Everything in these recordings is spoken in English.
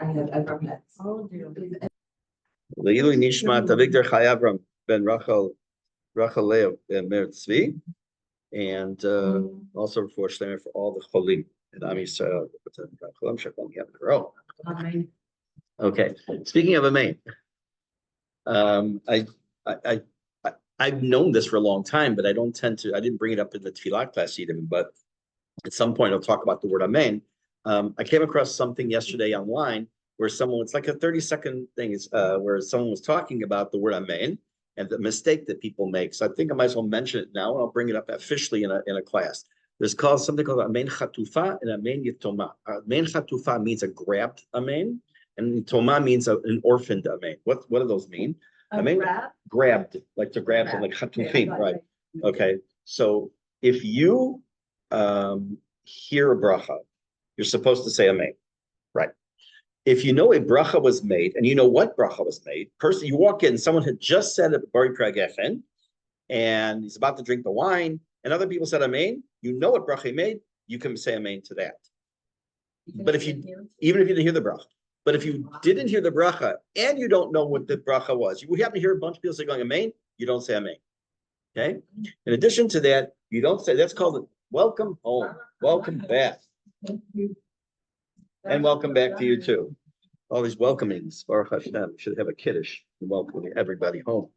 ever met. Oh, dear. Leilu Nishmat Avigdor Chayavram ben Rachel Leo Mer Tzvi, and also for Shlomo for all the Cholim and Am Yisrael. Amen. Okay, speaking of Amen, I've known this for a long time, but I didn't bring it up in the Tefillah class even, but at some point I'll talk about the word Amen. I came across something yesterday online where it's like a 30-second thing, where someone was talking about the word Amen and the mistake that people make. So I think I might as well mention it now, and I'll bring it up officially in a class. There's something called Amen Chatufa and Amen Yitoma. Amen Chatufa means a grabbed Amen, and Yitoma means an orphaned Amen. What do those mean? Amen, grabbed, like to grab something, like Chatufim, right? Okay, so if you hear a bracha, you're supposed to say Amen, right? If you know a bracha was made, and you know what bracha was made, you walk in, someone had just said a Bari Pragefen, and he's about to drink the wine, and other people said Amen, you know what bracha he made, you can say Amen to that. But even if you didn't hear the bracha, but if you didn't hear the bracha, and you don't know what the bracha was, you happen to hear a bunch of people say going Amen, you don't say Amen. Okay? In addition to that, you don't say, that's called welcome home, welcome back. And welcome back to you too. All these welcomings. Baruch Hashem, should have a kiddush welcoming everybody home.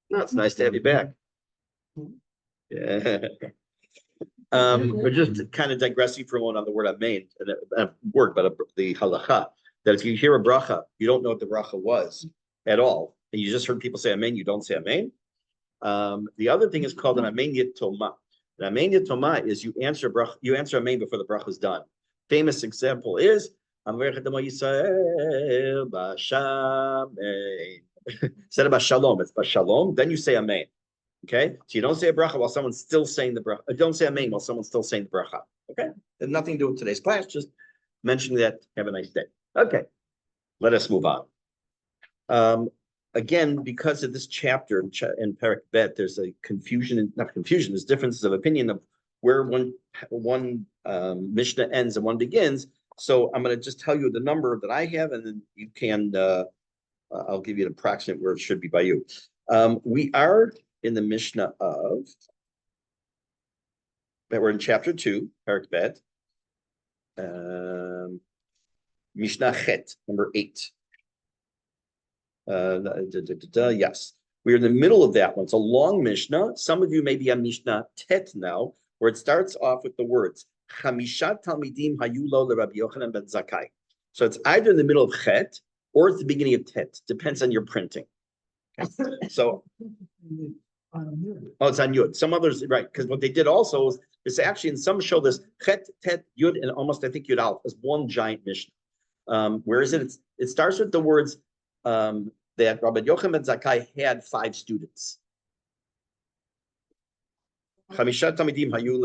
No, it's nice to have you back. Yeah. We're just kind of digressing for one on the word Amen, but the halacha, that if you hear a bracha, you don't know what the bracha was at all, and you just heard people say Amen, you don't say Amen. The other thing is called an Amen Yitoma. An Amen Yitoma is you answer Amen before the bracha is done. Famous example is instead of Bashalom, it's Bashalom, then you say Amen. Okay, so you don't say a bracha while someone's still saying the bracha. Don't say Amen while someone's still saying the bracha. Okay, and nothing to do with today's class. Just mentioning that. Have a nice day. Okay, let us move on. Again, because of this chapter in Pirke Bet, there's a there's differences of opinion of where one Mishne ends and one begins. So I'm going to just tell you the number that I have, and then you can, I'll give you an approximate where it should be by you. We are in the Mishnah we're in chapter 2, Pirke Bet, Mishnah Chet, number 8. Yes, we're in the middle of that one. It's a long Mishnah. Some of you may be on Mishnah Tet now, where it starts off with the words Chamishat Talmidim Hayu Lo LeRabbi Yochanan ben Zakkai. So it's either in the middle of Chet or at the beginning of Tet. Depends on your printing. So, it's on Yud. Some others, right? Because what they did also is actually in some show this Chet, Tet, Yud, and almost I think Yud Aleph as one giant Mishnah. Where is it? It starts with the words that Rabbi Yochanan ben Zakkai had 5 students. Chamishat Talmidim Hayu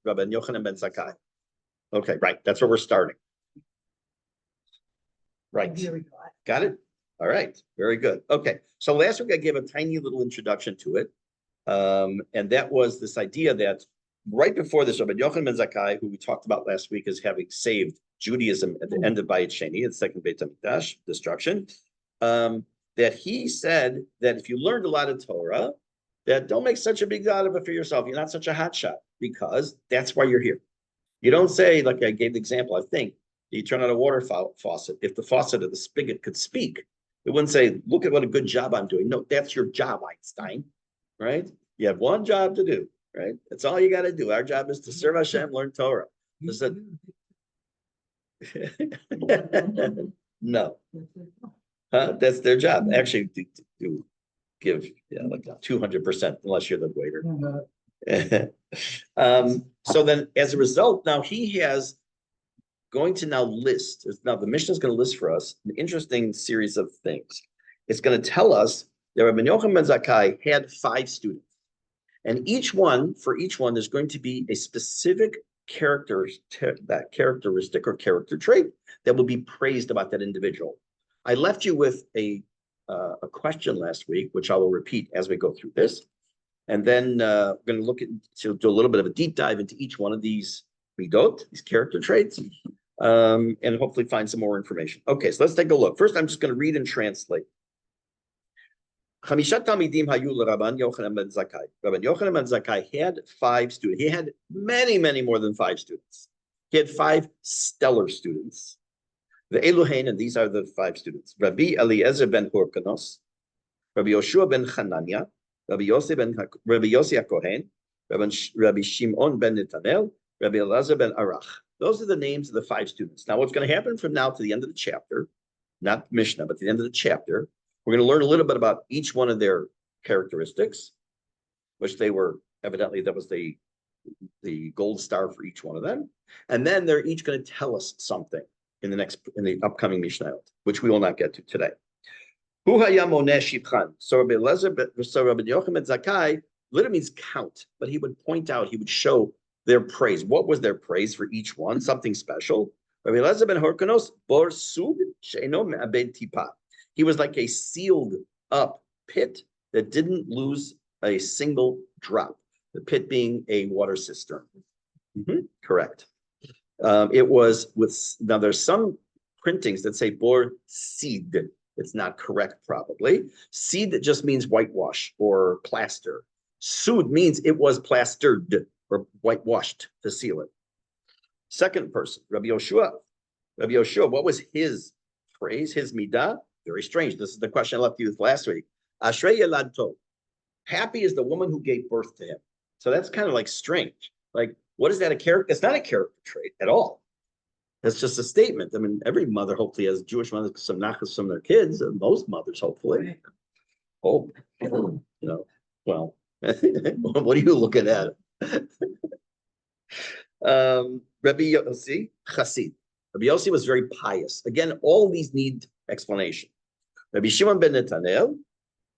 LeRabbi Yochanan ben Zakkai. Okay, right. That's where we're starting. Right. Got it? All right. Very good. Okay. So last week I gave a tiny little introduction to it. And that was this idea that right before this, Rabbi Yochanan ben Zakkai, who we talked about last week as having saved Judaism at the end of Bayit Sheni, the second Beit HaMikdash destruction, that he said that if you learned a lot of Torah, that don't make such a big deal out of it for yourself. You're not such a hotshot, because that's why you're here. You don't say, like I gave the example, I think, you turn on a water faucet. If the faucet of the spigot could speak, it wouldn't say, look at what a good job I'm doing. No, that's your job, Einstein, right? You have one job to do, right? That's all you got to do. Our job is to serve Hashem, learn Torah. No. That's their job. Actually, to give like 200%, unless you're the waiter. So then, as a result, now he has going to now list. Now the Mishnah is going to list for us an interesting series of things. It's going to tell us that Rabbi Yochanan ben Zakkai had 5 students, and for each one, there's going to be a specific characteristic or character trait that will be praised about that individual. I left you with a question last week, which I will repeat as we go through this. And then we're going to do a little bit of a deep dive into each one of these midot, these character traits. and hopefully find some more information. Okay, so let's take a look. First, I'm just going to read and translate. Chamishat Talmidim hayu l'Rabban Yochanan ben Zakkai. Rabban Yochanan ben Zakkai had 5 students. He had many, many more than 5 students. He had 5 stellar students. The Eluhain, and these are the 5 students: Rabbi Eliezer ben Horkanos, Rabbi Yoshua ben Chananya, Rabbi Yossi HaKohen, Rabbi Shimon ben Netanel, Rabbi Elazar ben Arach. Those are the names of the 5 students. Now, what's going to happen from now to the end of the chapter, not Mishnah, but the end of the chapter, we're going to learn a little bit about each one of their characteristics, which they were evidently, that was the gold star for each one of them. And then they're each going to tell us something in the upcoming Mishnah, which we will not get to today. So Rabbi Yochanan Zakkai literally means count, but he would point out, he would show their praise. What was their praise for each one? Something special. Rabbi Eliezer ben Horkanos bor sug she'eno me'abed tipa. He was like a sealed up pit that didn't lose a single drop. The pit being a water cistern. Correct. It was with, now there's some printings that say bor seed. It's not correct, probably. Seed that just means whitewash or plaster. Sud means it was plastered or whitewashed to seal it. Second person, Rabbi Yoshua. Rabbi Yoshua, what was his praise, his midah? Very strange. This is the question I left you with last week. Ashrei Yelad Tov. Happy is the woman who gave birth to him. So that's kind of like strange. Like, what is that a character? It's not a character trait at all. That's just a statement. I mean, every mother hopefully has Jewish mothers, some nachas from their kids, and most mothers hopefully. Hope, you know, well, what are you looking at? Rabbi Yossi, Chassid. Rabbi Yossi was very pious. Again, all of these need explanation. Rabbi Shimon ben Netanel,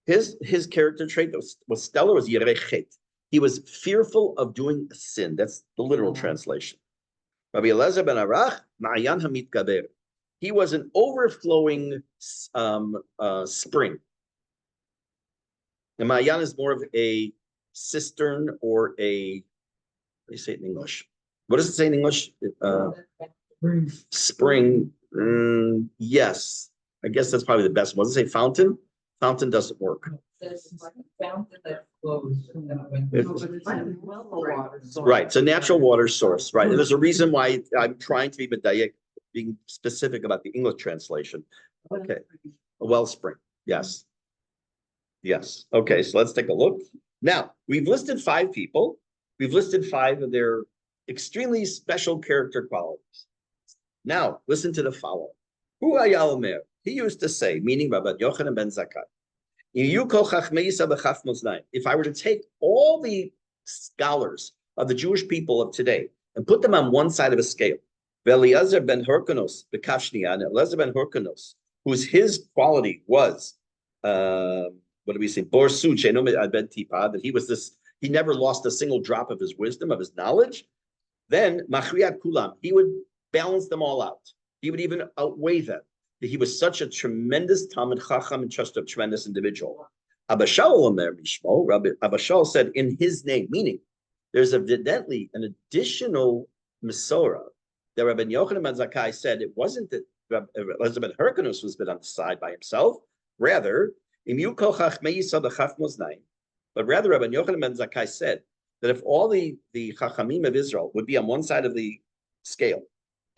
his character trait was stellar, was Yirei Chet. He was fearful of doing a sin. That's the literal translation. Rabbi Elazar ben Arach, Ma'ayan HaMitgaber. He was an overflowing spring. The Ma'ayan is more of a cistern or a, what do you say it in English? What does it say in English? Spring. Yes. I guess that's probably the best one. Does it say fountain? Fountain doesn't work. Right. It's a natural water source. Right. And there's a reason why I'm trying to be medayek, being specific about the English translation. Okay. A wellspring. Yes. Yes. Okay. So let's take a look. Now, we've listed 5 people. We've listed 5 of their extremely special character qualities. Now, listen to the following. Hu haya omer. He used to say, meaning Rabbi Yochanan ben Zakkai, if I were to take all the scholars of the Jewish people of today and put them on one side of a scale, Eliezer ben Horkanos, and Eliezer ben Horkanos, whose his quality was, what do we say, that he was this, he never lost a single drop of his wisdom, of his knowledge, then Machriat Kulam, he would balance them all out. He would even outweigh them. He was such a tremendous Talmid Chacham and just a tremendous individual. Abashal said in his name, meaning there's evidently an additional Masorah that Rabbi Yochanan ben Zakkai said it wasn't that Eliezer ben Hyrcanus was been on the side by himself. Rather, but rather Rabbi Yochanan ben Zakkai said that if all the Chachamim of Israel would be on one side of the scale,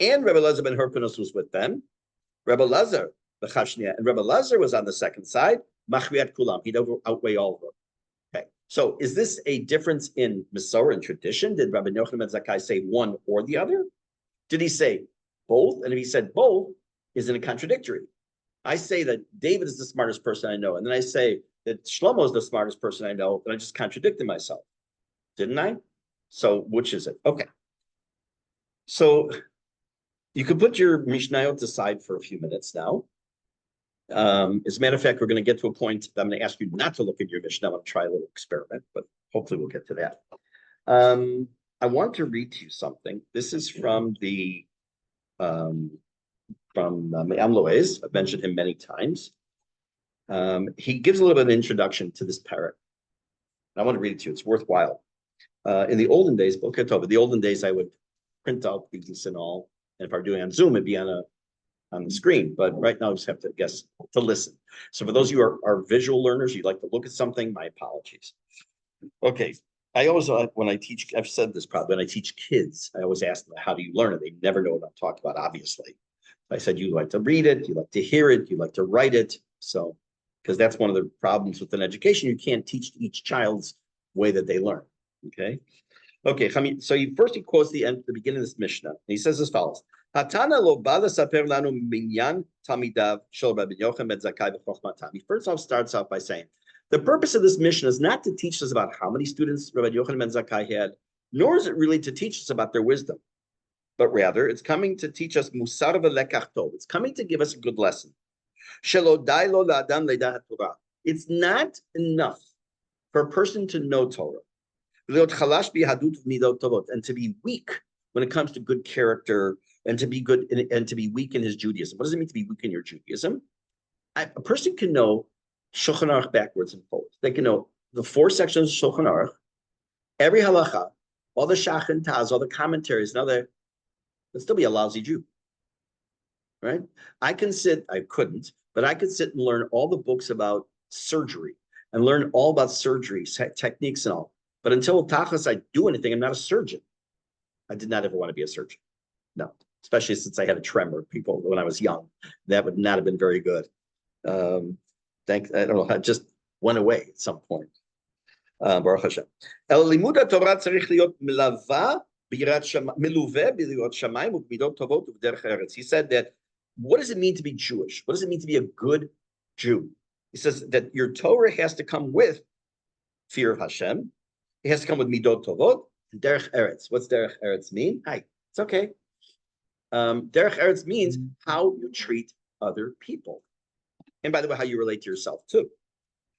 and Rabbi Eliezer ben Hyrcanus was with them, Rabbi Lazar, the Chashnia, and Rabbi Lazar was on the second side, Machriat Kulam, he'd outweigh all of them. Okay, so is this a difference in Masorah and tradition? Did Rabbi Yochanan ben Zakkai say one or the other? Did he say both? And if he said both, isn't it contradictory? I say that David is the smartest person I know, and then I say that Shlomo is the smartest person I know, and I just contradicted myself, didn't I? So which is it? Okay. So you could put your Mishnayot aside for a few minutes now. As a matter of fact, we're going to get to a point that I'm going to ask you not to look at your Mishnah. I'm going to try a little experiment, but hopefully we'll get to that. I want to read to you something. This is from the Me'am Loez. I've mentioned him many times. He gives a little bit of an introduction to this parrot. I want to read it to you. It's worthwhile. In the olden days, in the olden days, I would print out these and all. And if I were doing on Zoom, it'd be on the screen. But right now, I just have to guess to listen. So for those of you who are visual learners, you'd like to look at something, my apologies. Okay. I always, when I teach, I've said this probably, when I teach kids, I always ask them, how do you learn it? They never know what I'm talking about, obviously. I said, you like to read it, you like to hear it, you like to write it. So, because that's one of the problems with an education. You can't teach each child's way that they learn. Okay. Okay. So he quotes the beginning of this Mishnah. And he says as follows. Hatana lo bala saper lanu minyan tamidav shel Rabbi Yochanan ben Zakkai b'chochmat tam. He first off starts out by saying, the purpose of this mission is not to teach us about how many students Rabbi Yochanan ben Zakkai had, nor is it really to teach us about their wisdom, but rather it's coming to teach us musar v'lekach tov. It's coming to give us a good lesson. Shelo dai lo la'adam le'dat Torah. It's not enough for a person to know Torah, and to be weak when it comes to good character, and to be good and to be weak in his Judaism. What does it mean to be weak in your Judaism? A person can know Shulchan Aruch backwards and forwards. They can know the 4 sections of Shulchan Aruch, every halacha, all the shach and taz, all the commentaries. Now they'll still be a lousy Jew, right? I couldn't, but I could sit and learn all the books about surgery and learn all about surgery techniques and all. But until tachas I do anything, I'm not a surgeon. I did not ever want to be a surgeon. No, especially since I had a tremor. People, when I was young, that would not have been very good. I don't know, it just went away at some point. Baruch Hashem. El limuda Torah tzarich liot melava miluveh b'yirot shamayim u'b'midot tovot u'b'derech eretz. He said that, what does it mean to be Jewish? What does it mean to be a good Jew? He says that your Torah has to come with fear of Hashem. It has to come with midot tovot and derech eretz. What's derech eretz mean? Hi, it's okay. Derech eretz means how you treat other people. And by the way, how you relate to yourself too.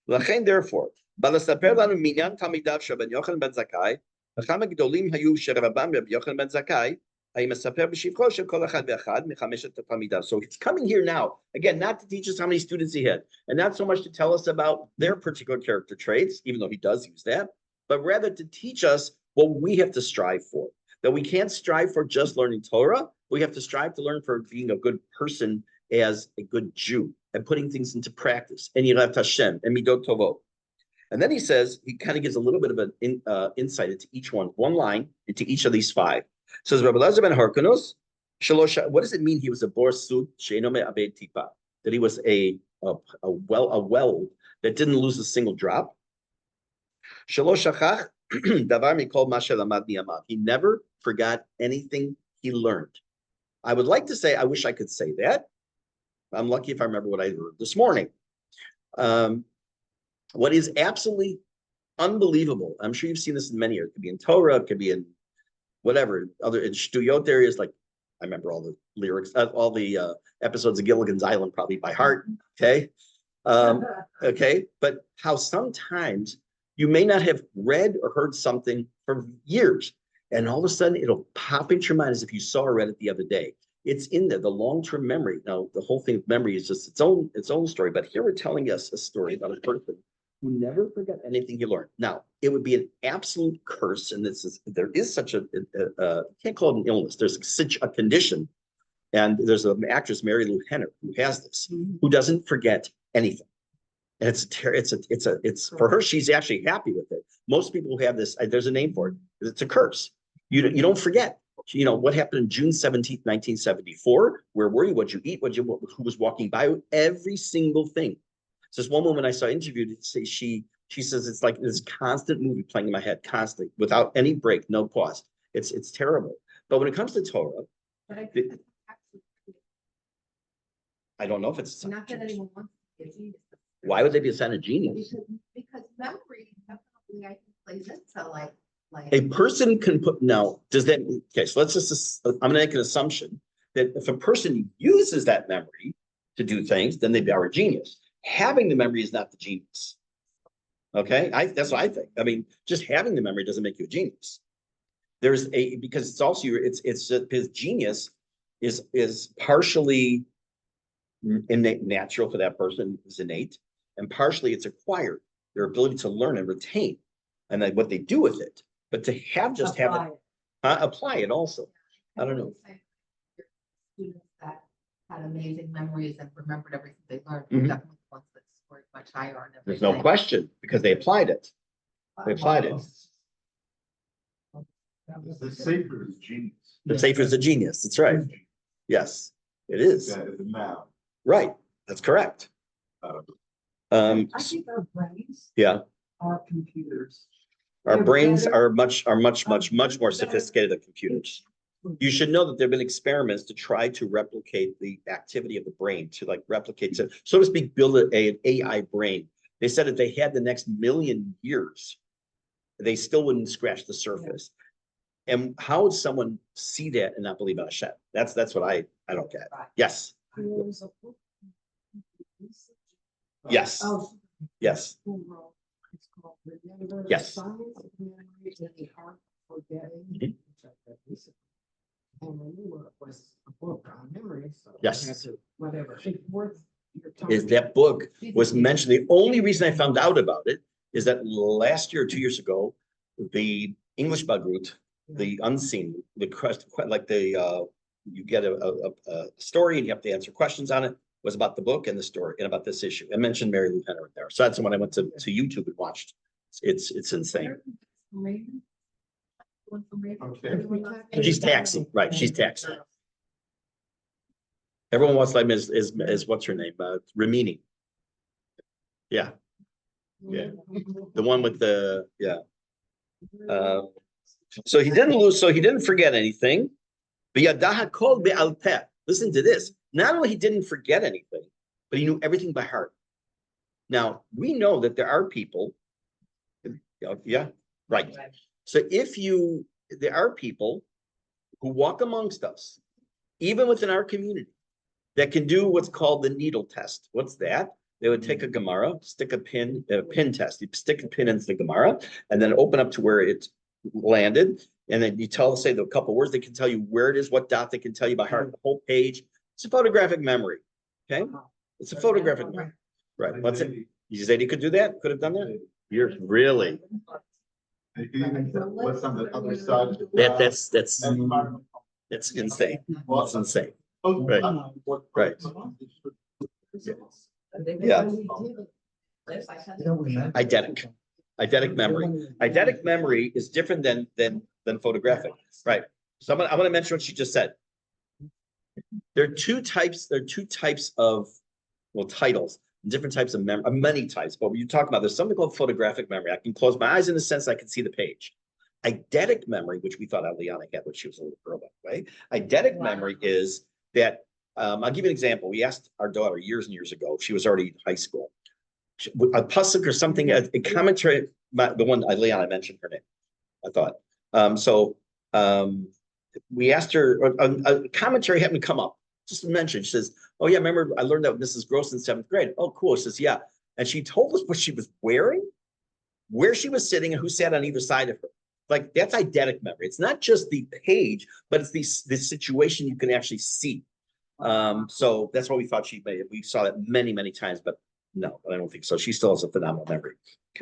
Therefore, balasaper lanu minyan tamidav shel Rabbi Yochanan ben Zakkai, v'cham hagdolim hayu sherabam Rabbi Yochanan ben Zakkai, hayimesaper b'shivcho shel kol echad ve'echad mechameshet tamidav. So it's coming here now, again, not to teach us how many students he had, and not so much to tell us about their particular character traits, even though he does use that, but rather to teach us what we have to strive for. That we can't strive for just learning Torah, we have to strive to learn for being a good person as a good Jew, and putting things into practice, and Yirat Hashem, and Midot Tovot. And then he says, he kind of gives a little bit of an insight into each one line, into each of these 5. Says, Rabbi Elazar ben Harkanos, what does it mean he was a bor sud she'eino me'abed tipa? That he was a well that didn't lose a single drop? Shalosh shachach davar mikol ma she'lamad mi'amav. He never forgot anything he learned. I would like to say, I wish I could say that. I'm lucky if I remember what I heard this morning. What is absolutely unbelievable, I'm sure you've seen this in many areas. It could be in Torah, it could be in whatever, other in Shtuyot areas, like I remember all the lyrics, all the episodes of Gilligan's Island probably by heart, okay? Okay, but how sometimes you may not have read or heard something for years, and all of a sudden it'll pop into your mind as if you saw or read it the other day. It's in there, the long-term memory. Now, the whole thing of memory is just its own story, but here we're telling us a story about a person who never forgot anything he learned. Now, it would be an absolute curse, and there is such a can't call it an illness. There's such a condition, and there's an actress, Mary Lou Henner, who has this, who doesn't forget anything. And it's for her, she's actually happy with it. Most people who have this, there's a name for it. It's a curse. You don't forget. You know, what happened on June 17th, 1974? Where were you? What'd you eat? Who was walking by? Every single thing. So this one woman I saw interviewed, she says it's like this constant movie playing in my head, constantly, without any break, no pause. It's terrible. But when it comes to Torah, I don't know if it's not that anyone wants to be a genius. Why would they be a sign of genius? Because memory definitely, I think, plays into like a person can put, now, does that, okay, so let's just, I'm going to make an assumption that if a person uses that memory to do things, then they are a genius. Having the memory is not the genius. Okay, that's what I think. I mean, just having the memory doesn't make you a genius. Because it's also, it's his genius is partially innate, natural for that person, is innate, and partially it's acquired, their ability to learn and retain, and then what they do with it. But to have it, apply it also. I don't know. amazing memories and remembered everything they learned. Mhm. Definitely the ones that scored much higher on There's no everything. question, because they applied it. They applied it. The safer is genius. The safer is a genius. That's right. Yes, it is. That is now. Right. That's correct. Um, I think our brains Yeah, are computers. our They're brains better- are much more sophisticated than computers. You should know that there have been experiments to try to replicate the activity of the brain, to like replicate, so to speak, build an AI brain. They said if they had the next million years, they still wouldn't scratch the surface. And how would someone see that and not believe in Hashem? That's what I don't get. Yes, There's a book. yes, Oh, yes, who wrote- it's called Remember the Yes. Science of Memory and the Art of Forgetting. Mhm. which I read recently. And I knew it was a book on memory, so. I Yes. had to- Whatever, it's worth your time. is that book was mentioned. The only reason I found out about it is that last year or 2 years ago, the English Bagrut, the unseen, the quest, like you get a story and you have to answer questions on it, was about the book and the story and about this issue. I mentioned Mary Lou Penner in there. So that's the one I went to YouTube and watched. It's insane. Okay. She's taxi, right? She's taxi. Everyone wants like is what's her name? Ramini. Yeah, yeah. The one with the, yeah. So he didn't lose, so he didn't forget anything. Listen to this. Not only he didn't forget anything, but he knew everything by heart. Now, we know that there are people, yeah, right. So there are people who walk amongst us, even within our community, that can do what's called the needle test. What's that? They would take a Gemara, stick a pin test. You stick a pin into the Gemara and then open up to where it landed. And then you say the couple words, they can tell you where it is, what dot, they can tell you by heart, the whole page. It's a photographic memory. Okay. It's a photographic memory. Right. What's it? You said he could do that? Could have done that? You're really. You can even tell what's on the other side. of the That's graph. it's insane. Well, It's insane. Right. Right. Yeah. Eidetic. Eidetic memory. Eidetic memory is different than photographic. Right. So I'm gonna mention what she just said. There are two types of, well, titles, different types of memory, many types, but when you talk about, there's something called photographic memory. I can close my eyes in the sense I can see the page. Eidetic memory, which we thought Aliana had when she was a little girl, by the way. Eidetic memory is that, I'll give you an example. We asked our daughter years and years ago, she was already in high school, a pasuk or something, a commentary, the one Aliana mentioned her name, I thought. We asked her, a commentary happened to come up, just to mention. She says, oh yeah, remember I learned that with Mrs. Gross in 7th grade. Oh, cool. She says, yeah. And she told us what she was wearing, where she was sitting, and who sat on either side of her. Like, that's eidetic memory. It's not just the page, but it's the situation you can actually see. So that's why we thought she made it. We saw that many, many times, but no, I don't think so. She still has a phenomenal memory.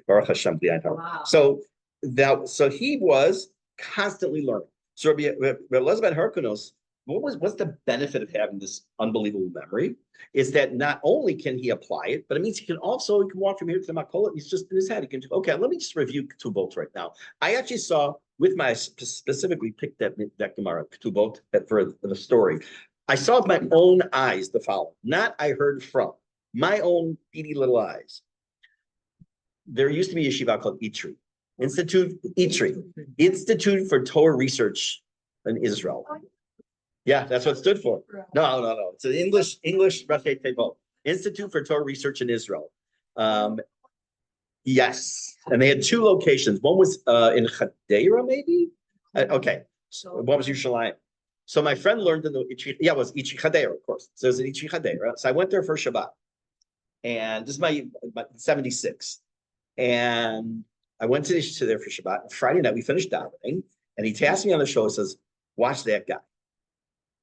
Baruch Hashem, Wow. so he was constantly learning. So Rabbi Elazar Harkonos, what's the benefit of having this unbelievable memory? Is that not only can he apply it, but it means he can walk from here to the Makola. He's just in his head. He can do, okay, let me just review Ketubot right now. I actually saw specifically picked that Gemara Ketubot for the story. I saw with my own eyes the following, not I heard from, my own beady little eyes. There used to be a yeshiva called Itri, Institute for Torah Research in Israel. Yeah, that's what it stood for. No. It's an English Rashi Tevot, Institute for Torah Research in Israel. Yes, and they had 2 locations. One was in Hadera, maybe. Okay, so one was Yerushalayim. So my friend learned in the it was Ichi Hadera, of course. So it was in Ichi Hadera. So I went there for Shabbat, and this is my 76, and I went to there for Shabbat. And Friday night we finished davening, and he tasked me on the show and says, "Watch that guy."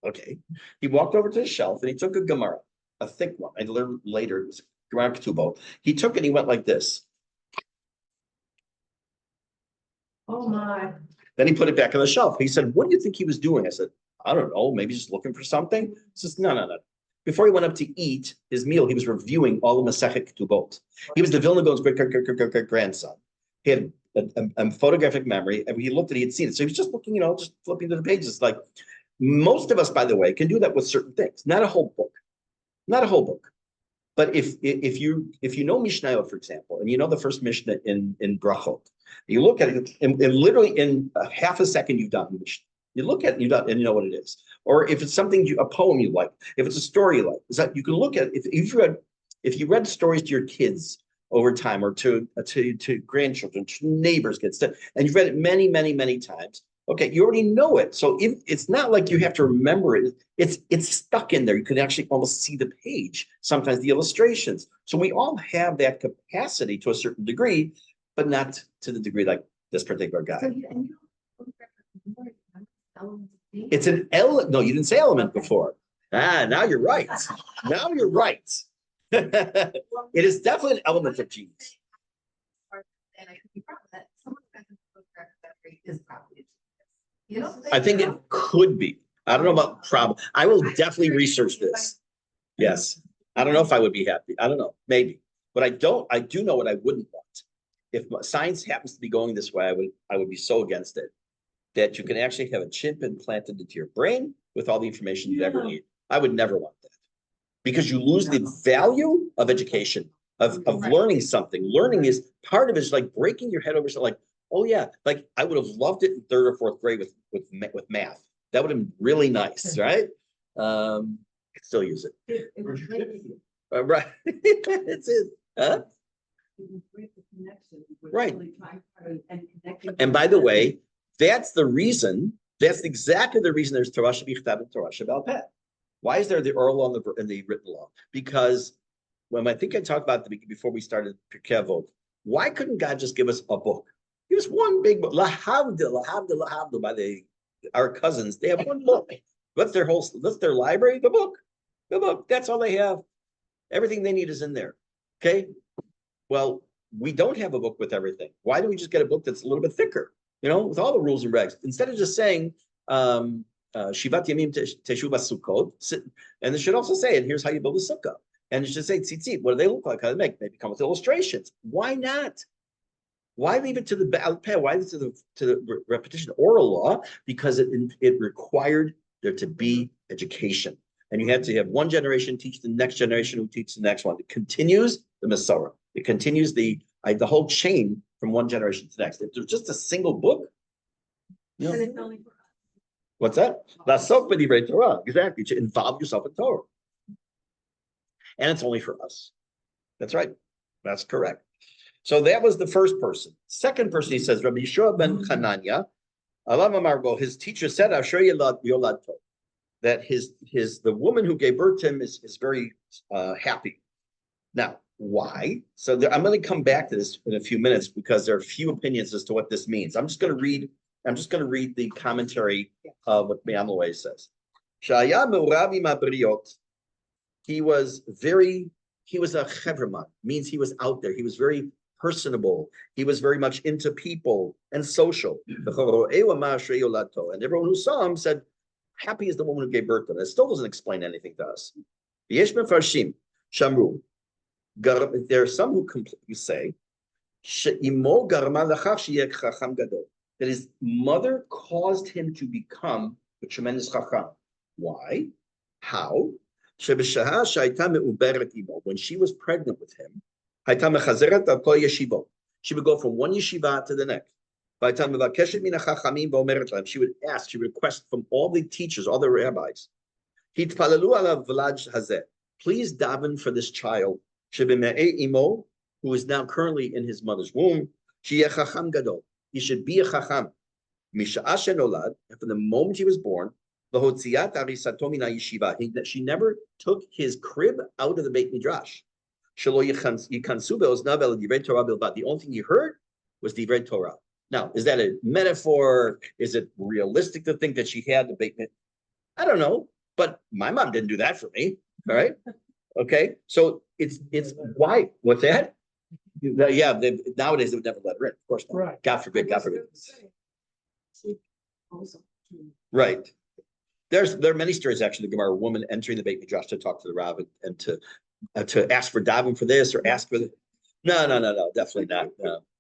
Okay. He walked over to the shelf and he took a Gemara, a thick one. I learned later it was Gemara Ketubot. He took it and he went like this. Oh my. Then he put it back on the shelf. He said, what do you think he was doing? I said, I don't know, maybe just looking for something. He says, no. before he went up to eat his meal, he was reviewing all the Masechet Ketubot. He was the Vilna Gaon's great grandson. He had a photographic memory, and he looked at it, he had seen it. So he was just looking, just flipping through the pages. Like most of us, by the way, can do that with certain things. Not a whole book. Not a whole book. But if you know Mishnah, for example, and you know the first Mishnah in Brachot, you look at it, and literally in a half a second, you've done Mishnah. You look at it, and you know what it is. Or if it's something a poem you like, if it's a story you like, is that you can look at it. If you read stories to your kids over time, or to grandchildren, to neighbors, kids, and you've read it many, many, many times. Okay, you already know it. So it's not like you have to remember it. It's stuck in there. You can actually almost see the page, sometimes the illustrations. So we all have that capacity to a certain degree, but not to the degree like this particular guy. So you don't photograph the board, elements of being. It's an element. No, you didn't say element before. Now you're right. Now you're right. It is definitely an element of genes. And I could be wrong with that. Someone who hasn't photographed that rate is probably a genius. You know? I think it could be. I don't know about problem. I will definitely research this. Yes. I don't know if I would be happy. I don't know. Maybe. But I do know what I wouldn't want. If science happens to be going this way, I would be so against it. That you can actually have a chip implanted into your brain with all the information you ever need. I would never want that. Because you lose the value of education, of learning something. Learning is part of it is like breaking your head over something like, oh yeah, like I would have loved it in third or fourth grade with math. That would have been really nice, right? I could still use it. Right. It's it. Huh? Right. And by the way, that's exactly the reason there's Torah Shebichtav and Torah Shebal Peh. Why is there the oral law and the written law? Because when I think I talked about before we started Pirke Avot, why couldn't God just give us a book? Give us one big book. Lahavdil by our cousins. They have one book. What's their library? The book. The book. That's all they have. Everything they need is in there. Okay. Well, we don't have a book with everything. Why don't we just get a book that's a little bit thicker? With all the rules and regs, instead of just saying Shivat Yamim Teshuva Sukkot, and it should also say, and here's how you build a sukkah, and it should say tzitzit. What do they look like? How do they make? Maybe come with illustrations. Why not? Why leave it to the Baal Peh? Why leave it to the repetition oral law? Because it required there to be education, and you had to have one generation teach the next generation who teach the next one. It continues the Masorah. It continues the whole chain from one generation to the next. If there's just a single book, And it's only for us. What's that? Lasok b'divrei Torah. Exactly. To involve yourself in Torah. And it's only for us. That's right. That's correct. So that was the first person. Second person, he says, Rabbi Yeshua ben Chananya, Alam Amargo, his teacher said, Asher Yolad Tov, that the woman who gave birth to him is very happy. Now, why? So I'm going to come back to this in a few minutes because there are a few opinions as to what this means. I'm just going to read the commentary of what Me'amaway says. Shaya me'urav mabriot. He was a chevraman, means he was out there. He was very personable. He was very much into people and social. And everyone who saw him said, happy is the woman who gave birth to him. It still doesn't explain anything to us. Yesh mefarshim shamru. There are some who say that his mother caused him to become a tremendous chacham. Why? How? When she was pregnant with him, she would go from one yeshiva to the next. She would request from all the teachers, all the rabbis, please daven for this child, who is now currently in his mother's womb. He should be a chacham. And from the moment he was born, she never took his crib out of the Beit Midrash. The only thing he heard was Divrei Torah. Now, is that a metaphor? Is it realistic to think that she had the Beit Midrash? I don't know, but my mom didn't do that for me. All right. Okay. So it's why? What's that? Yeah, nowadays they would never let her in. Of course not. Right. God forbid. God forbid. Right. There are many stories actually. The Gemara, a woman entering the Beit Midrash to talk to the Rav and to ask for daven for this or ask for the. No, definitely not.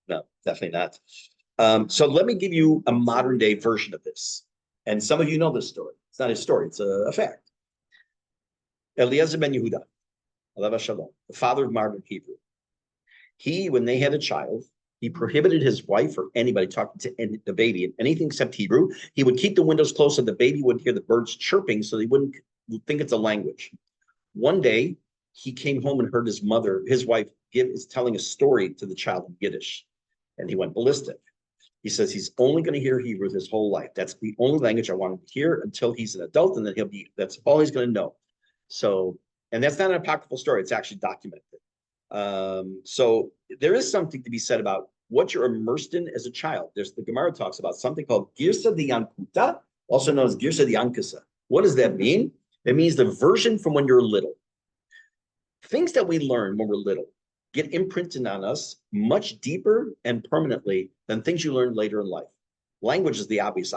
No, definitely not. So let me give you a modern day version of this. And some of you know this story. It's not a story, it's a fact. Eliezer ben Yehuda, alav shalom, the father of modern Hebrew. When they had a child, he prohibited his wife or anybody talking to the baby in anything except Hebrew. He would keep the windows closed so the baby wouldn't hear the birds chirping, so they wouldn't think it's a language. One day, he came home and heard his wife is telling a story to the child in Yiddish, and he went ballistic. He says he's only going to hear Hebrew his whole life. That's the only language I want him to hear until he's an adult, and then that's all he's going to know. So, and that's not an apocryphal story. It's actually documented. So there is something to be said about what you're immersed in as a child. The Gemara talks about something called Girsa de Yankuta, also known as Girsa de Yankasa. What does that mean? It means the version from when you're little. Things that we learn when we're little get imprinted on us much deeper and permanently than things you learn later in life. Language is the obvious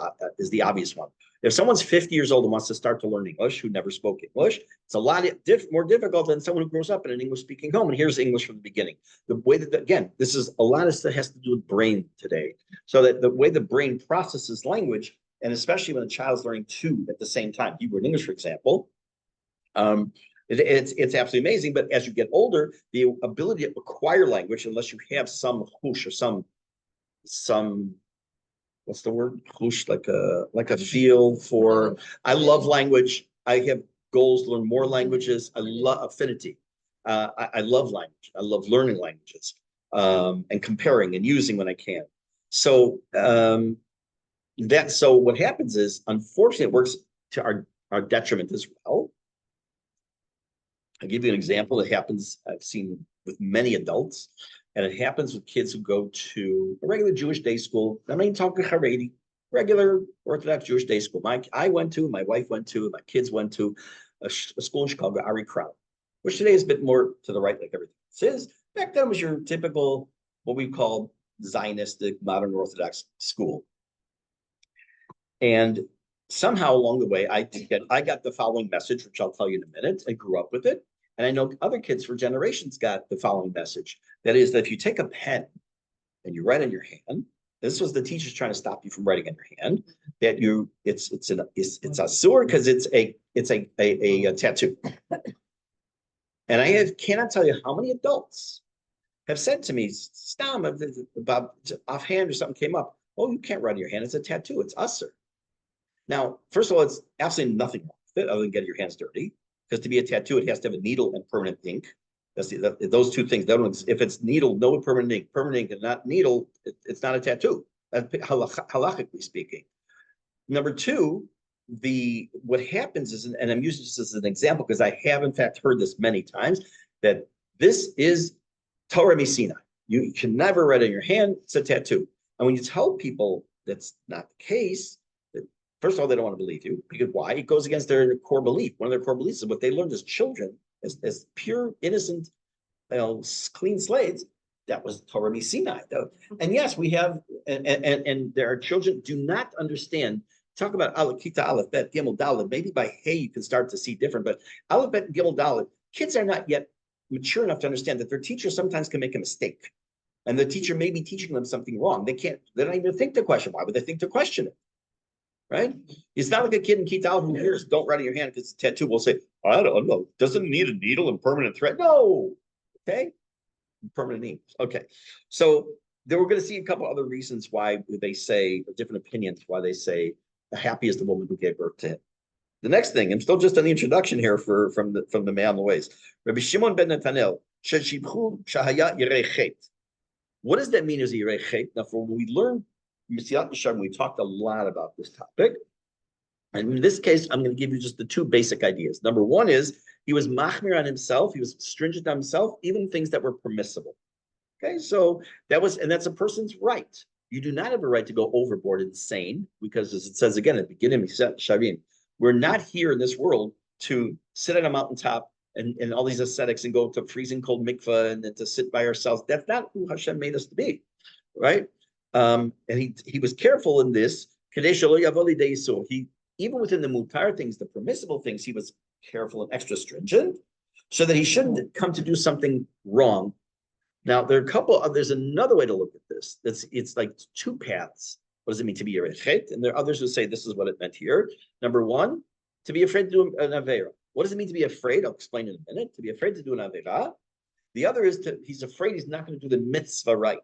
one. If someone's 50 years old and wants to start to learn English, who never spoke English, it's a lot more difficult than someone who grows up in an English-speaking home and hears English from the beginning. The way that, again, this is a lot of stuff has to do with brain today. So that the way the brain processes language, and especially when a child's learning two at the same time, Hebrew and English, for example, it's absolutely amazing. But as you get older, the ability to acquire language, unless you have some whoosh or some what's the word? Whoosh, like a feel for. I love language. I have goals to learn more languages. I love affinity. I love language. I love learning languages and comparing and using when I can. So so what happens is, unfortunately, it works to our detriment as well. I'll give you an example that happens, I've seen with many adults, and it happens with kids who go to a regular Jewish day school. I'm not even talking Haredi, regular Orthodox Jewish day school. I went to, my wife went to, my kids went to a school in Chicago, Ari Crown, which today is a bit more to the right, like everything is. Back then was your typical, what we call Zionistic, modern Orthodox school. And somehow along the way, I got the following message, which I'll tell you in a minute. I grew up with it. And I know other kids for generations got the following message. That is that if you take a pen and you write in your hand, this was the teachers trying to stop you from writing in your hand, that it's a sword because it's a tattoo. And I cannot tell you how many adults have said to me, Stam, about offhand or something came up. Oh, you can't write in your hand. It's a tattoo. It's usser. Now, first of all, it's absolutely nothing wrong with it other than getting your hands dirty. Because to be a tattoo, it has to have a needle and permanent ink. Those two things. If it's needle, no permanent ink and not needle, it's not a tattoo. Halachically speaking. Number two, what happens is, and I'm using this as an example because I have in fact heard this many times, that this is Torah Misina. You can never write in your hand. It's a tattoo. And when you tell people that's not the case, first of all, they don't want to believe you. Because why? It goes against their core belief. One of their core beliefs is what they learned as children, as pure, innocent, clean slates. That was Torah Sinai. And yes, we have, and there are children do not understand. Talk about Aleph, Kita, Aleph, Bet, Gimel, Dalet. Maybe by Hey you can start to see different, but Aleph, Bet, Gimel, Dalet. Kids are not yet mature enough to understand that their teacher sometimes can make a mistake, and the teacher may be teaching them something wrong. They don't even think to question. Why would they think to question it? Right? It's not like a kid in Kita who hears "Don't write in your hand because it's a tattoo." Will say, "I don't know. Doesn't it need a needle and permanent thread?" No. Okay. Permanent needles. Okay. So then we're going to see a couple other reasons why they say, or different opinions why they say the happy is the woman who gave birth to him. The next thing, I'm still just on the introduction here from the man on the ways. Rabbi Shimon ben Netanel, sheshibchu shahaya yirei chet. What does that mean as a yirei chet? Now, for when we learn Mesilat Yesharim, we talked a lot about this topic. And in this case, I'm going to give you just the two basic ideas. Number one is he was machmir on himself. He was stringent on himself, even things that were permissible. Okay, so that's a person's right. You do not have a right to go overboard insane, because as it says again at the beginning, Mesilat Yesharim, we're not here in this world to sit on a mountaintop and all these ascetics and go to freezing cold mikveh and to sit by ourselves. That's not who Hashem made us to be, right? And he was careful in this. He even within the mutar things, the permissible things, he was careful and extra stringent, so that he shouldn't come to do something wrong. Now, there's another way to look at this. It's like two paths. What does it mean to be erechet? And there are others who say this is what it meant here. Number one, to be afraid to do an avera. What does it mean to be afraid? I'll explain in a minute. To be afraid to do an avera. The other is he's afraid he's not going to do the mitzvah right.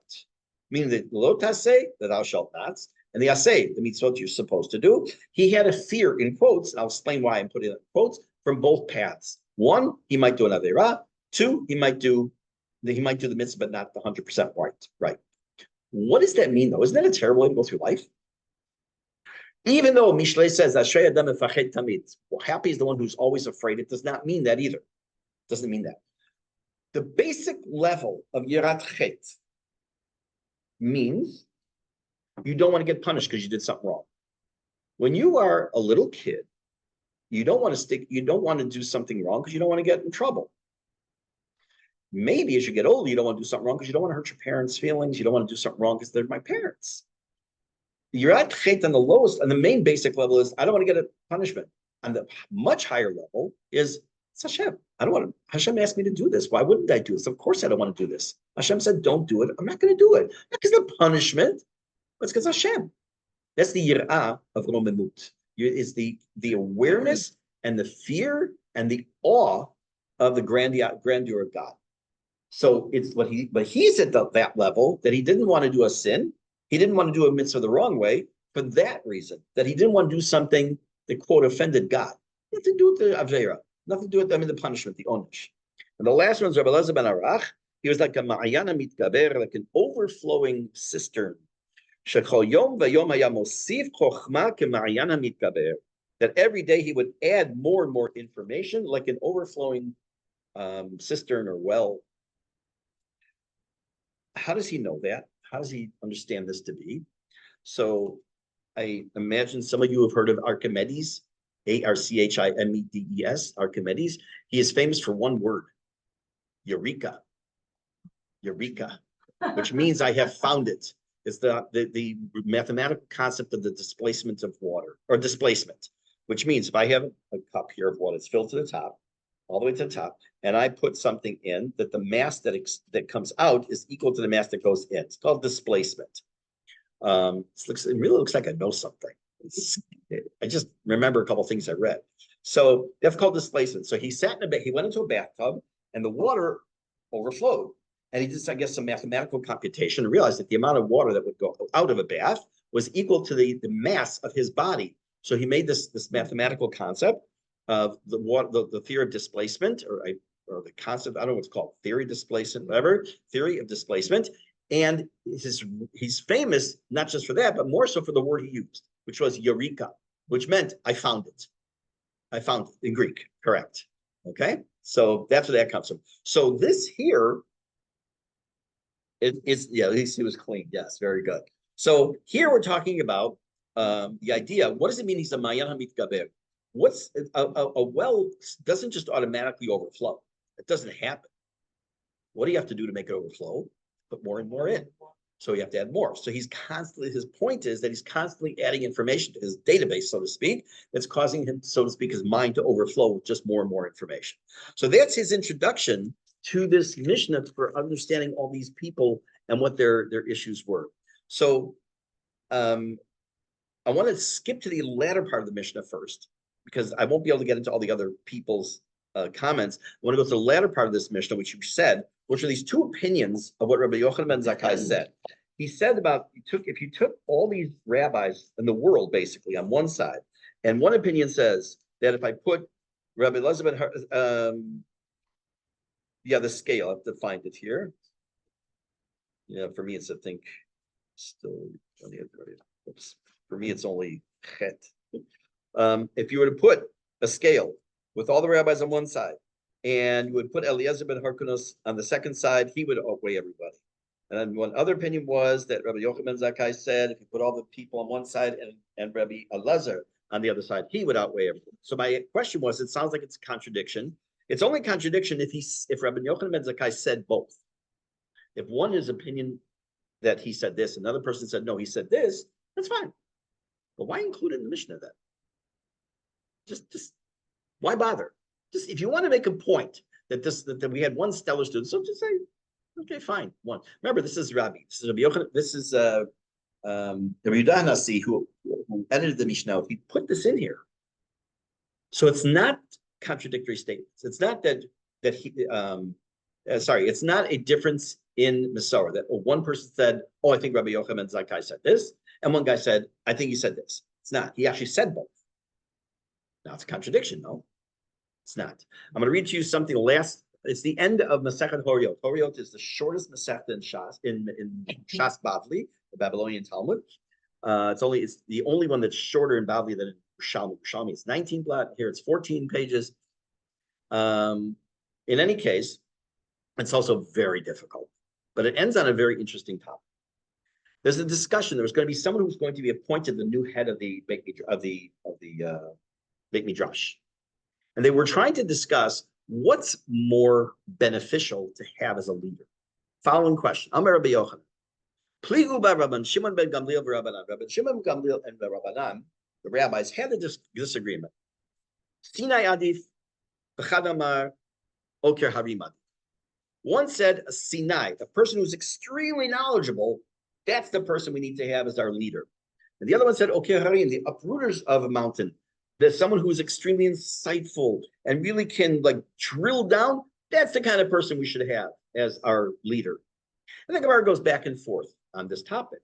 Meaning that lo taseh, that thou shalt not, and the aseh, the mitzvot you're supposed to do. He had a fear, in quotes, and I'll explain why I'm putting it in quotes, from both paths. One, he might do an avera. Two, he might do the mitzvah, but not the 100% right. What does that mean, though? Isn't that a terrible way to go through life? Even though Mishne says, Ashrei adam mefached tamid, well, happy is the one who's always afraid, it does not mean that either. It doesn't mean that. The basic level of yirat chet means you don't want to get punished because you did something wrong. When you are a little kid, you don't want to do something wrong because you don't want to get in trouble. Maybe as you get older, you don't want to do something wrong because you don't want to hurt your parents' feelings. You don't want to do something wrong because they're my parents. You're at chet on the lowest, and the main basic level is I don't want to get a punishment. On the much higher level is it's Hashem. I don't want to. Hashem asked me to do this. Why wouldn't I do this? Of course I don't want to do this. Hashem said, don't do it. I'm not going to do it. Not because of punishment, but it's because Hashem. That's the yirah of romemut. It's the awareness and the fear and the awe of the grandeur of God. So it's but he's at that level that he didn't want to do a sin. He didn't want to do a mitzvah the wrong way for that reason, that he didn't want to do something that, quote, offended God. Nothing to do with the Avera, nothing to do with the punishment, the onish. And the last one is Rabbi Elazar ben Arach. He was like a ma'ayana mitgaber, like an overflowing cistern. Shechol yom v'yom haya mosif chochma k'ma'ayana mitgaber. That every day he would add more and more information, like an overflowing cistern or well. How does he know that? How does he understand this to be? So I imagine some of you have heard of Archimedes, Archimedes, Archimedes. He is famous for one word, eureka, which means I have found it. It's the mathematical concept of the displacement of water, or displacement, which means if I have a cup here of water, it's filled to the top, all the way to the top, and I put something in, that the mass that comes out is equal to the mass that goes in. It's called displacement. It really looks like I know something. I just remember a couple of things I read. So that's called displacement. So he went into a bathtub, and the water overflowed. And he did, I guess, some mathematical computation and realized that the amount of water that would go out of a bath was equal to the mass of his body. So he made this mathematical concept of the theory of displacement, or the concept, I don't know what's called, theory of displacement, whatever, theory of displacement. And he's famous not just for that, but more so for the word he used, which was eureka, which meant I found it. I found it in Greek, correct. Okay, so that's where that comes from. So this here is, yeah, at least he was clean. Yes, very good. So here we're talking about the idea, what does it mean he's a Mayan Hamit Gaber? What's a well doesn't just automatically overflow. It doesn't happen. What do you have to do to make it overflow? Put more and more in. So you have to add more. So his point is that he's constantly adding information to his database, so to speak, that's causing him, so to speak, his mind to overflow with just more and more information. So that's his introduction to this Mishnah for understanding all these people and what their issues were. So I want to skip to the latter part of the Mishnah first, because I won't be able to get into all the other people's comments. I want to go to the latter part of this Mishnah, which you said, which are these two opinions of what Rabbi Yochanan ben Zakkai said. He said about, if you took all these rabbis in the world, basically, on one side, and one opinion says that if I put Rabbi Elazar ben the scale, I have to find it here. Yeah, for me, it's, I think, still, oops. For me, it's only chet. If you were to put a scale with all the rabbis on one side, and you would put Eliezer ben Harkunos on the second side, he would outweigh everybody. And then one other opinion was that Rabbi Yochanan ben Zakkai said, if you put all the people on one side and Rabbi Eliezer on the other side, he would outweigh everybody. So my question was, it sounds like it's a contradiction. It's only a contradiction if Rabbi Yochanan ben Zakkai said both. If one is opinion that he said this, another person said no, he said this, that's fine. But why include it in the Mishnah then? Just why bother? Just if you want to make a point that we had one stellar student, so just say, okay, fine, one. Remember, this is Rabbi. This is Rabbi Yochanan. This is Rabbi Yehuda Nasi who edited the Mishnah. He put this in here, so it's not contradictory statements. It's not that he. It's not a difference in Masorah that one person said, "Oh, I think Rabbi Yochanan Zakkai said this," and one guy said, "I think he said this." It's not. He actually said both. Now it's a contradiction, no? It's not. I'm going to read to you something last. It's the end of Masechet Horiot. Horiot is the shortest Masechet in Shas Shas Bavli, the Babylonian Talmud. It's the only one that's shorter in Bavli than in Yerushalmi. Yerushalmi is 19 blot. Here it's 14 pages. In any case, it's also very difficult, but it ends on a very interesting topic. There's a discussion. There was going to be someone who's going to be appointed the new head of the Beit Midrash. And they were trying to discuss what's more beneficial to have as a leader. Following question. Amar Rabbi Yochanan. Pligu ba Rabban Shimon ben Gamliel v'Rabbanan. Rabban Shimon ben Gamliel and the Rabbanan, the rabbis, had a disagreement. Sinai adif, v'chad amar, oker harim adif. One said a Sinai, a person who's extremely knowledgeable, that's the person we need to have as our leader. And the other one said, oker harim, the uprooters of a mountain. There's someone who's extremely insightful and really can drill down. That's the kind of person we should have as our leader. And the Gemara goes back and forth on this topic.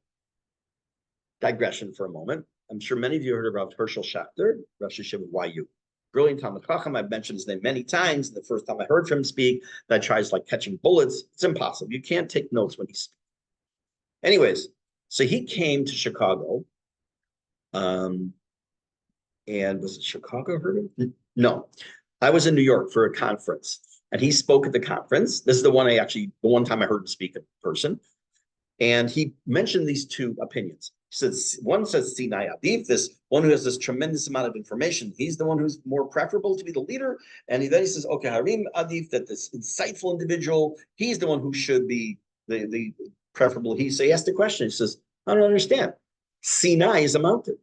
Digression for a moment. I'm sure many of you heard about Herschel Schachter, Rosh Yeshiva YU. Brilliant Talmud Chacham. I've mentioned his name many times. The first time I heard from him speak, that tries catching bullets. It's impossible. You can't take notes when he speaks. Anyways, so he came to Chicago. And was it Chicago heard him? No, I was in New York for a conference, and he spoke at the conference. This is the one time I heard him speak in person, and he mentioned these two opinions. He says one says Sinai Adif, this one who has this tremendous amount of information. He's the one who's more preferable to be the leader, and then he says okay Harim Adif, that this insightful individual, he's the one who should be the preferable. So he asked the question. He says, I don't understand. Sinai is a mountain.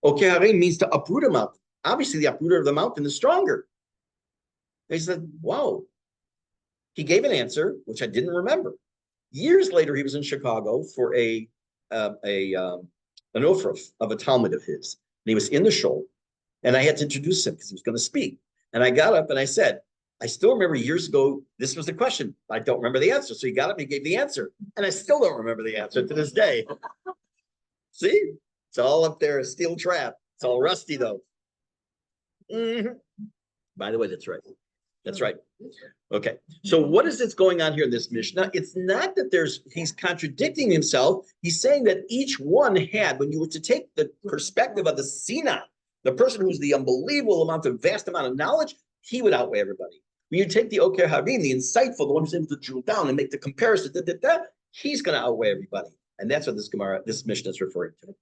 Okay, Harim means to uproot a mountain. Obviously, the uprooter of the mountain is stronger. They said, wow. He gave an answer, which I didn't remember. Years later, he was in Chicago for an ofruf of a Talmud of his. And he was in the shul, and I had to introduce him because he was going to speak. And I got up and I said, I still remember years ago, this was the question. I don't remember the answer. So he got up and he gave the answer. And I still don't remember the answer to this day. See? It's all up there, a steel trap. It's all rusty, though. Mm-hmm. By the way, that's right. That's right. Okay. So what is this going on here in this Mishnah? It's not that he's contradicting himself. He's saying that each one had, when you were to take the perspective of the Sinai, the person who's the unbelievable vast amount of knowledge, he would outweigh everybody. When you take the Oker Harim, the insightful, the one who's able to drill down and make the comparison, he's going to outweigh everybody. And that's what this Mishnah is referring to.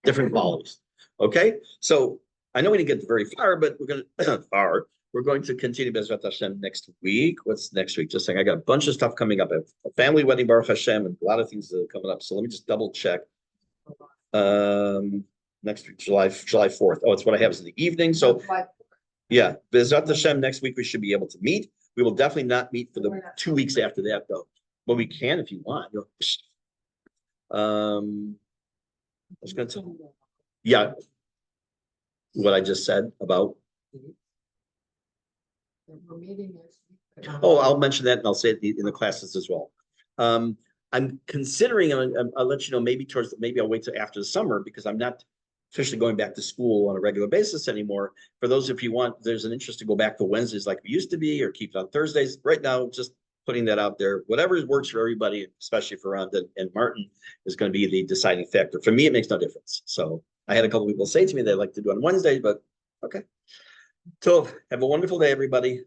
Different qualities. Okay, so I know we didn't get very far, but we're going to continue Bezrat Hashem next week. What's next week? Just saying, I got a bunch of stuff coming up. A family wedding, Baruch Hashem, and a lot of things coming up. So let me just double check. Next week, July 4th. Oh, it's what I have is in the evening. So yeah, Bezrat Hashem next week we should be able to meet. We will definitely not meet for the 2 weeks after that, though. But we can if you want. I was going to tell what I just said about. We're meeting next week. Oh, I'll mention that and I'll say it in the classes as well. I'm considering, I'll let you know, maybe I'll wait till after the summer because I'm not officially going back to school on a regular basis anymore. For those, if you want, there's an interest to go back to Wednesdays like we used to be or keep it on Thursdays. Right now, just putting that out there. Whatever works for everybody, especially for Rhonda and Martin, is going to be the deciding factor. For me, it makes no difference. So I had a couple of people say to me they like to do it on Wednesdays, but okay. So have a wonderful day, everybody.